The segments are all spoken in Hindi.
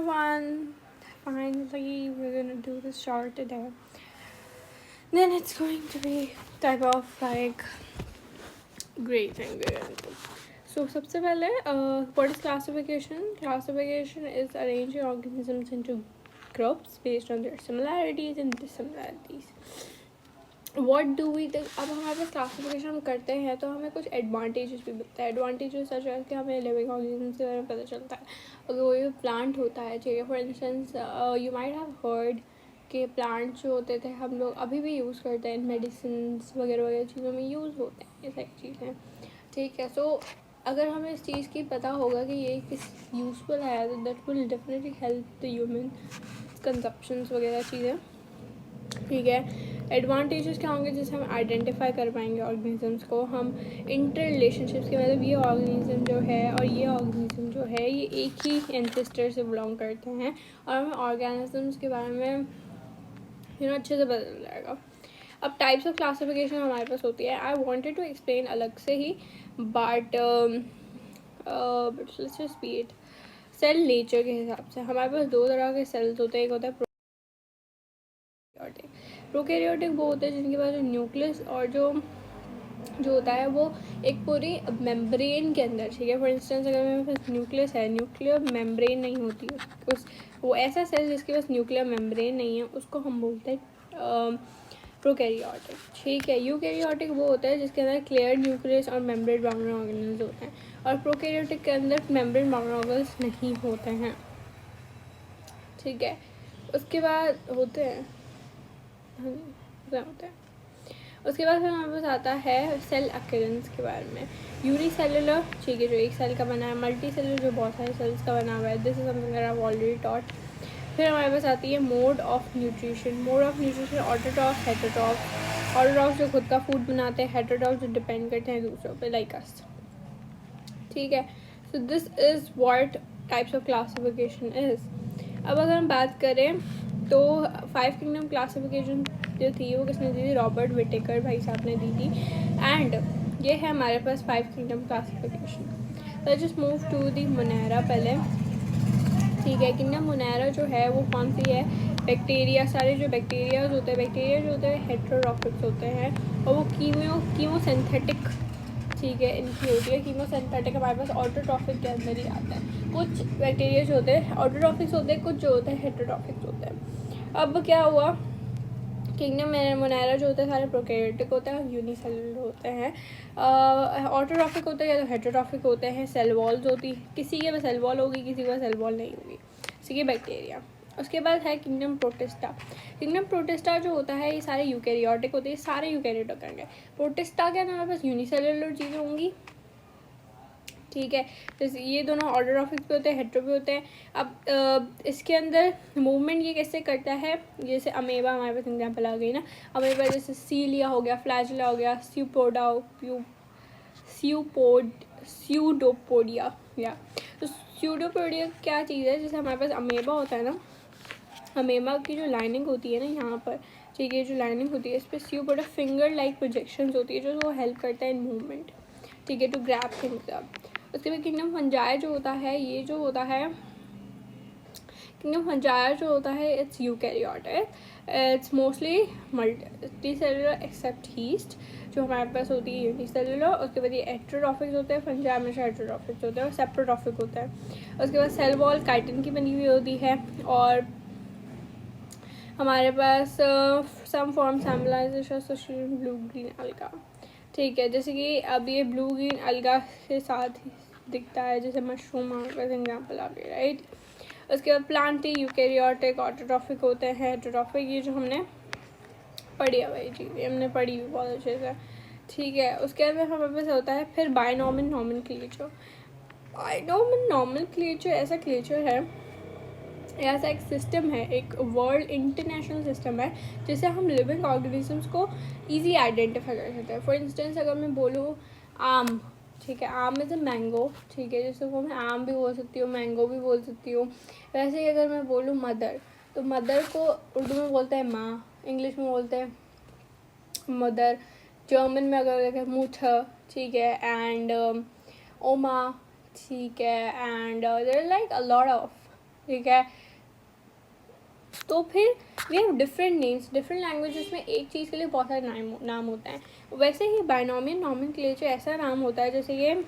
everyone. Finally, we're gonna do this short today. Then it's going to be type of like great thing we're gonna do. So, सबसे पहले, what is classification? Classification is arranging organisms into groups based on their similarities and dissimilarities. What do we think. अब हमारे पास क्लासिफिकेशन हम करते हैं तो हमें कुछ एडवांटेजेस भी मिलता है. एडवांटेजेस सच है कि हमें लिविंग ऑर्गेनिज्म के बारे में पता चलता है. अगर कोई प्लांट होता है, ठीक है, for instance you might have heard कि प्लांट जो होते थे हम लोग अभी भी यूज़ करते हैं, मेडिसिन वगैरह वगैरह चीज़ों में यूज़ होते हैं ये सारी चीज़ें, ठीक है. सो अगर हमें इस चीज़ की पता होगा कि ये किस यूज़फुल है तो that will definitely help the human consumptions वगैरह चीज़ें, ठीक है. एडवांटेजेस क्या होंगे जिससे हम आइडेंटिफाई कर पाएंगे ऑर्गेनिजम्स को. हम इंटर रिलेशनशिप्स के मतलब ये ऑर्गेनिज्म जो है और ये ऑर्गेनिज्म जो है ये एक ही एंसेस्टर से बिलोंग करते हैं और हमें ऑर्गेनिजम्स के बारे में अच्छे से पता चल जाएगा. अब टाइप्स ऑफ क्लासिफिकेशन हमारे पास होती है. आई वॉन्टेड टू एक्सप्लेन अलग से ही but let's just be it. Cell nature के हिसाब से हमारे पास दो तरह के सेल्स होते हैं. एक होता है प्रोकैरियोटिक वो होते हैं जिनके पास न्यूक्लियस और जो होता है वो एक पूरी मेम्ब्रेन के अंदर, ठीक है. फॉर इंस्टेंस अगर मेरे पास न्यूक्लियस है, न्यूक्लियर मेम्ब्रेन नहीं होती उस वो ऐसा सेल जिसके पास न्यूक्लियर मेम्ब्रेन नहीं है उसको हम बोलते हैं प्रोकैरियोटिक, ठीक है. यूकैरियोटिक वो होता है जिसके अंदर क्लियर न्यूक्लियस और मेम्ब्रेन बाउंड्री ऑर्गेनल्स होते हैं और प्रोकैरियोटिक के अंदर मेम्ब्रेन बाउंड्री ऑर्गेनल्स नहीं होते हैं, ठीक है. उसके बाद होते हैं होता है. उसके बाद फिर हमारे पास आता है सेल अक्रेंस के बारे में. यूनिसेलुलर, ठीक है, जो एक सेल का बना है. मल्टी सेलुलर जो बहुत सारे सेल्स का बना हुआ है. This is something I have already taught. फिर हमारे पास आती है mode of nutrition. Mode of nutrition autotroph, heterotroph. Autotroph जो खुद का फूड बनाते हैं, हेटेरोट्रॉफ जो डिपेंड करते हैं दूसरों पे लाइक अस, ठीक है. So this is what types of classification is. अब अगर हम बात करें तो 5 किंगडम क्लासिफिकेशन जो थी वो किसने दी थी? रॉबर्ट विटेकर भाई साहब ने दी थी. एंड ये है हमारे पास 5 kingdom classification. Let's just move to the Monera पहले, ठीक है. किंगडम मोनेरा जो है वो कौन सी है? बैक्टीरिया. सारे जो बैक्टीरिया जो होते हैं हेटेरोट्रॉफिक्स होते हैं और वो कीमोसिंथेटिक, ठीक है, इनकी होती है. कीमोसिंथेटिक हमारे पास ऑटोट्रॉफिक के अंदर ही आता है. कुछ बैक्टीरिया जो होते हैं ऑटोट्रॉफिक्स होते हैं, कुछ जो होते हैं हेटेरोट्रॉफिक्स होते हैं. अब क्या हुआ, किंगडम मोनेरा जो होता है सारे प्रोकैरियोटिक होते हैं और यूनिसेलुलर होते हैं. ऑटोट्रॉफिक होते हैं या तो हेटेरोट्रॉफिक होते हैं. सेल वॉल्स होती, किसी के पास सेल वॉल होगी, किसी के पास सेल वॉल नहीं होगी, ठीक है, बैक्टीरिया. उसके बाद है किंगडम प्रोटिस्टा. किंगडम प्रोटिस्टा जो होता है ये सारे यूकैरियोटिक होते हैं, सारे यूकैरियोटिक होंगे. प्रोटिस्टा के अंदर हमारे पास यूनिसेलुलर चीज़ें होंगी, ठीक है. जैसे ये दोनों ऑटोट्रॉफिक पे होते हैं, हेटेरो पे होते हैं. अब इसके अंदर मूवमेंट ये कैसे करता है? जैसे अमेबा हमारे पास एग्जाम्पल आ गई ना. अमेबा जैसे सीलिया हो गया, फ्लैजिला हो गया, स्यूडोपोडिया या तो स्यूडोपोडिया क्या चीज़ है? जैसे हमारे पास अमेबा होता है ना, अमेबा की जो लाइनिंग होती है ना यहाँ पर, ठीक है, जो लाइनिंग होती है इस पर स्यूडोपोडिया फिंगर लाइक प्रोजेक्शंस होती है जो वो हेल्प करता है इन मूवमेंट, ठीक है, टू ग्रैब थिंग्स अप. उसके बाद किंगडम फंजाई जो होता है, ये जो होता है किंगडम फंजाई जो होता है it's eukaryotic. It's mostly multi cellular except yeast जो हमारे पास होती है यूनिसेलुलर. उसके बाद ये हेटेरोट्रॉफिक होते हैं. फंजाई हमेशा हेटेरोट्रॉफिक होते हैं और सेप्रोट्रॉफिक होता है. उसके बाद सेल वॉल काइटिन की बनी हुई होती है और हमारे पास सम फॉर्म सैम्बलाइजेशन ब्लू ग्रीन अलगा, ठीक है. जैसे कि अब ये ब्लू ग्रीन अलगा के साथ ही दिखता है, जैसे मशरूम हमारे एग्जाम्पल आ गई, राइट. उसके बाद प्लांटी, यूकैरियोटिक, ऑटोट्रॉफिक होते हैं, हेटेरोट्रॉफिक ये जो हमने पढ़ी है भाई जी, ये हमने पढ़ी हुई बहुत अच्छे से, ठीक है. उसके अंदर हमारे पास होता है फिर बायनॉमिन नॉमेनक्लेचर. बायनॉमिन नॉमेनक्लेचर ऐसा क्लेचर है, ऐसा एक सिस्टम है, एक वर्ल्ड इंटरनेशनल सिस्टम है जिससे हम लिविंग ऑर्गेनिजम्स को इजी आइडेंटिफाई कर सकते हैं. फॉर इंस्टेंस अगर मैं बोलूँ आम, ठीक है, आम इज़ अ मैंगो, ठीक है, जैसे वो मैं आम भी बोल सकती हूँ, मैंगो भी बोल सकती हूँ. वैसे ही अगर मैं बोलूँ मदर, तो मदर को उर्दू में बोलते हैं माँ, इंग्लिश में बोलते हैं मदर, जर्मन में अगर देखें मुथर, ठीक है, एंड ओमा, ठीक है, and there like a lot of ठीक है। तो फिर we have different names, different languages में एक चीज़ के लिए बहुत सारे नाम होते हैं। वैसे ही बाइनोमियल नॉमेनक्लेचर ऐसा नाम होता है जैसे ये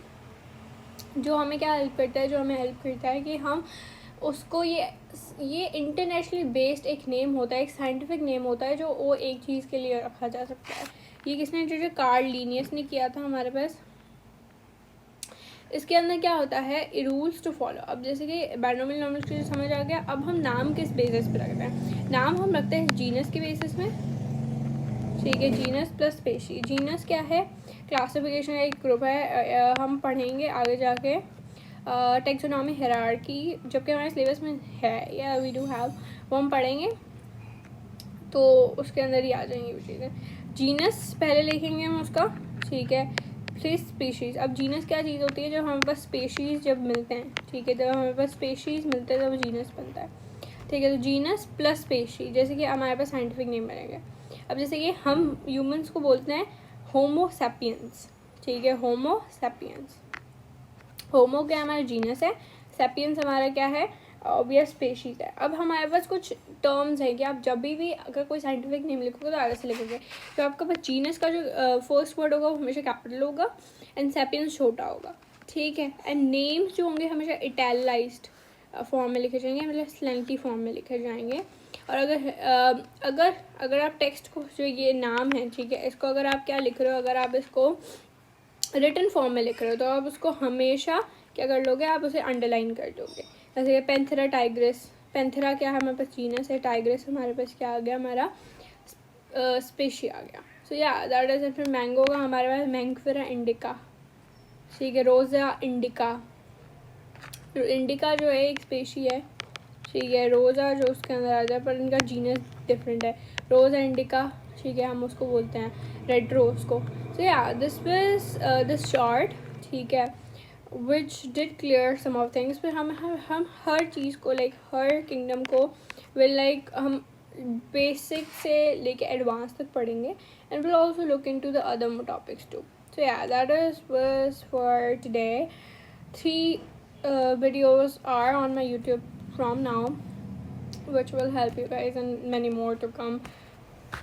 जो हमें क्या हेल्प करता है, जो हमें हेल्प करता है कि हम उसको ये इंटरनेशनली बेस्ड एक नेम होता है, एक साइंटिफिक नेम होता है जो वो एक चीज़ के लिए रखा जा सकता है। ये किसने, जो कार्ल लीनियस ने किया था हमारे पास। इसके अंदर क्या होता है, रूल्स टू फॉलो। अब जैसे कि बाइनोमियल नॉमेनक्लेचर समझ आ गया। अब हम नाम किस बेसिस पे रखते हैं, नाम हम रखते हैं जीनस के बेसिस में, ठीक है। Genus plus species. जीनस क्या है, क्लासिफिकेशन का एक ग्रुप है, हम पढ़ेंगे आगे जाके टेक्सोनॉमी हायरार्की, जबकि हमारे सिलेबस में है या वी डू हैव, वो हम पढ़ेंगे तो उसके अंदर ही आ जाएंगी वो चीज़ें। जीनस पहले लिखेंगे हम उसका, ठीक है, फिर स्पीशीज़। अब जीनस क्या चीज़ होती है, जब हमारे पास स्पेशीज़ जब मिलते हैं, ठीक है, जब हमारे पास स्पेशीज़ मिलते हैं तब जीनस बनता है, ठीक है। तो जीनस प्लस स्पेशी, जैसे कि हमारे पास साइंटिफिक नेम बनेगा। अब जैसे कि हम ह्यूमंस को बोलते हैं होमो सैपियंस, ठीक है, होमो सैपियंस। होमो क्या हमारा जीनस है, सैपियंस हमारा क्या है, ऑब्वियस स्पेशीज है। अब हमारे पास कुछ टर्म्स हैं कि आप जब भी अगर कोई साइंटिफिक नेम लिखोगे तो आगे से लिखोगे, तो आपका पास जीनस का जो फर्स्ट वर्ड होगा वो हमेशा कैपिटल होगा एंड सैपियंस छोटा होगा, ठीक है। एंड नेम्स जो होंगे हमेशा इटैलाइज्ड फॉर्म में लिखे जाएंगे, मतलब स्लेंटी फॉर्म में लिखे जाएंगे। और अगर आप टेक्स्ट को, जो ये नाम है, ठीक है, इसको अगर आप क्या लिख रहे हो, अगर आप इसको रिटन फॉर्म में लिख रहे हो तो आप उसको हमेशा क्या कर लोगे, आप उसे अंडरलाइन कर दोगे। जैसे पेंथेरा टाइग्रिस, पेंथेरा क्या है हमारे पास जीनस है, टाइग्रिस हमारे पास क्या आ गया, हमारा स्पेशी आ गया। सो या दैट इज इट। फिर मैंगो का हमारे पास मैंगफेरा इंडिका, ठीक है, रोज़ा इंडिका। इंडिका जो है एक स्पेशी है, ठीक है। रोज़ा जो उसके अंदर आ जाए, पर इनका जीनस डिफरेंट है, रोज़ा इंडिका, ठीक है, हम उसको बोलते हैं रेड रोज को। सो या दिस वाज दिस शॉर्ट, ठीक है, which did clear some of things. फिर हम हर चीज़ को, लाइक हर किंगडम को विल लाइक हम बेसिक से लेके एडवांस तक पढ़ेंगे and will also look into the other topics too. So yeah that is was for today. 3 videos are on my YouTube from now, which will help you guys and many more to come.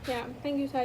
Yeah, thank you, Sai.